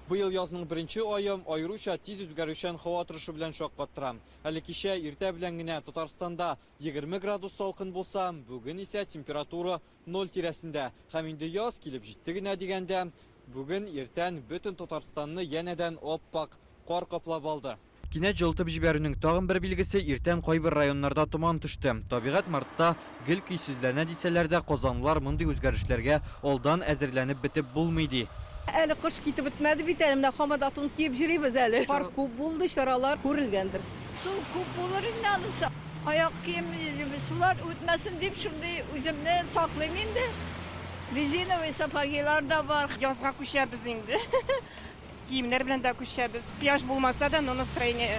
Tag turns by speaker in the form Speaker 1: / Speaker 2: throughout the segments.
Speaker 1: Быйыл язның беренче айым айруча тиз үзгәрүчән һава торышы белән шаккаттыра. Әле кичә иртә белән генә Татарстанда 20 градус салкын булса, бүген исә температура 0 тирәсендә. Һәм инде яз килеп җитте генә дигәндә, бүген иртән бөтен Татарстанны янәдән оппак кар каплап алды. Кинәт җылтып җибәрүнең тагын бер билгесе иртән кайбер районнарда туман төште. Табигать мартта гел көйсезләнә дисәләр дә, казанлылар мондый үзгәрешләргә алдан әзерләнеп бетеп булмый ди.
Speaker 2: Әлі қыш кетіп бітмеді бит, әлімді қамадатын киіп жүрейбіз әлі. Қар көп болды, шаралар көрілгендір.
Speaker 3: Су көп болар инанысы. Аяқ киім сулар өтмәсін деп шундай өзімді сақлаймын енді. Резиновый сапогилар да бар.
Speaker 4: Язға күшәбіз енді. Киімдер белән дә күшәбіз. Пияж булмаса да, но настроение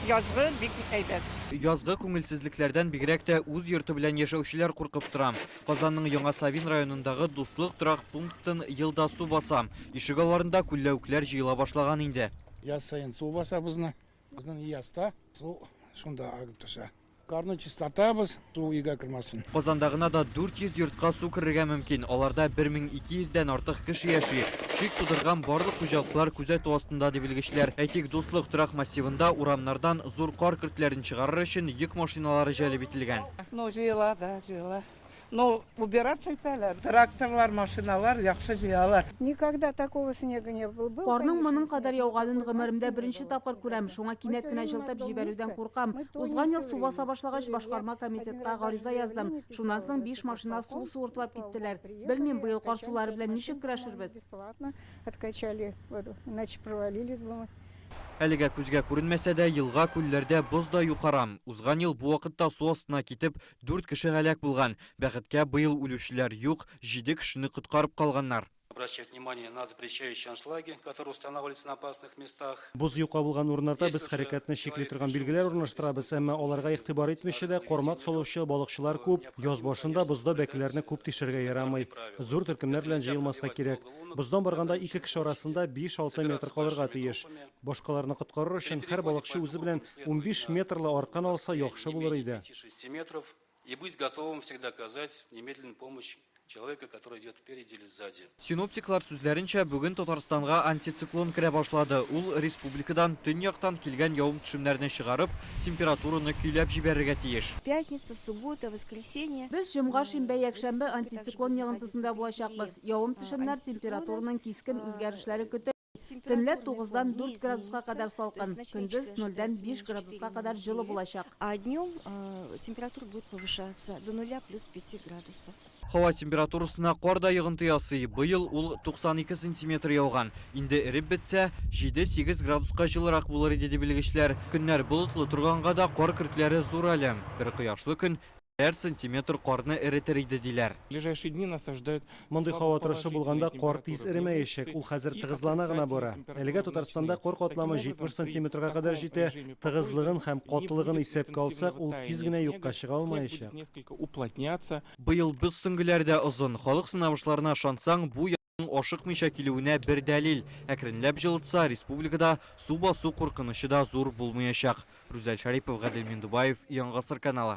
Speaker 4: язгы бик әйбәт.
Speaker 1: Язгы күңелсезлекләрдән бигрәк тә үз йорты белән яшәүчеләр куркып тора. Казанның Яңа Савин районындагы Дуслык торак пунктын елда су баса. Ишек алларында күлләүкләр җыела башлаган инде.
Speaker 5: Яз сайын су баса безне. Безнең язда су шунда агып төшә. Карны чистартабыз, су өйгә кермәсен.
Speaker 1: Казанда гына да 400 йортка су керергә мөмкин. Аларда 1200-дән артык кеше яши. Шик тудырган барлык хуҗалыклар күзәтү астында дип белгечләр. Әйтик, Дуслык торак массивында урамнардан зур кар көртләрен чыгарыр өчен йөк машиналары җәлеп ителгән.
Speaker 6: Ну, җыела да, җыела. Но убираться итәләр. Тракторлар, машиналар яхшы җыялар.
Speaker 7: Никогда такого снега не было.
Speaker 8: Карның моның кадәр яуганын гомеремдә беренче тапкыр күрәм. Шуңа кинәт кенә җылтып җибәрүдән куркам. Узган ел су баса башлагач башкарма комитетка гариза яздым. Шуннан соң 5 машина су суыртып киттеләр. Белмим, быел кар сулары белән ничек көрәшербез.
Speaker 7: Откачали воду, иначе провалились бы мы.
Speaker 1: Әлегә күзгә күренмәсә дә, елга күлләрдә боз да юкарам. Узган ел бу вакытта су астына китеп 4 кеше һәлак булган. Бәхеткә быел үлүчеләр юк, 7 кешене коткарып калганнар.
Speaker 9: Обращать внимание на запрещающие аншлаги, которые устанавливаются на опасных местах.
Speaker 10: Боз юка булган урыннарда без хәрәкәтне чикле торган билгеләр урнаштырабыз, әмма аларга игътибар итмичә дә кармак салучы балыкчылар күп. Яз башында бозда бәкеләрне күп тишергә ярамый. Зур төркемнәр белән җыелмаска кирәк. Боздан барганда 2 кеше арасында 5-6 метр калырга тиеш. Башкаларны коткарыр өчен һәр балыкчы үзе белән 15 метрлы аркан алса яхшы булыр иде.
Speaker 9: 6 метров и быть готовым всегда оказать немедленную помощь человека, который идет впереди или сзади.
Speaker 1: Синоптиклар сүзләренчә, бүген Татарстанга антициклон керә башлады. Ул республикадан төньяктан килгән явым-төшемнәрне чыгарып, температураны көйләп җибәрергә тиеш.
Speaker 7: Пятница, суббота, воскресенье.
Speaker 8: Без җомга, шимбә, якшәмбе антициклон йогынтысында булачакбыз. Явым-төшемнәр температураның кискен үзгәрешләре көтә. Төнлә 9-дан 4 градуска кадәр салкын, көндез 0-дан 5 градуска кадәр җылы булачак.
Speaker 7: А днем температура будет повышаться до 0 плюс 5 градусов.
Speaker 1: Һава температурасына кар да йогынты ясый. Быел ул 92 сантиметр яуган. Инде эреп бетсә, 7-8 градуска җылырак булыр иде дип белгечләр. Көннәр болытлы торганга да кар көртләре зур әле. Бер кояшлы көн 1 сантиметр карны эретер иде диләр.
Speaker 5: Ближайшие дни нас ожидают.
Speaker 10: Мондый һава торышы булганда кар тиз эремәячәк. Ул хәзер тыгызлана гына бара. Әлегә Татарстанда кар катламы 70 сантиметрга кадәр җитә. Тыгызлыгын һәм катлылыгын исәпкә алсак, ул тиз генә юкка чыга алмаячак.
Speaker 5: Уплотняться.
Speaker 1: Быел без сөңгеләр дә озын. Халык сынавышларына ышансаң, бу язның ашыкмыйча килүенә бер дәлил. Әкренләп җылытса, республикада су басу куркынычы да зур булмаячак. Рүзәл Шарипов, Гадел Миндубаев, Яңа Гасыр каналы.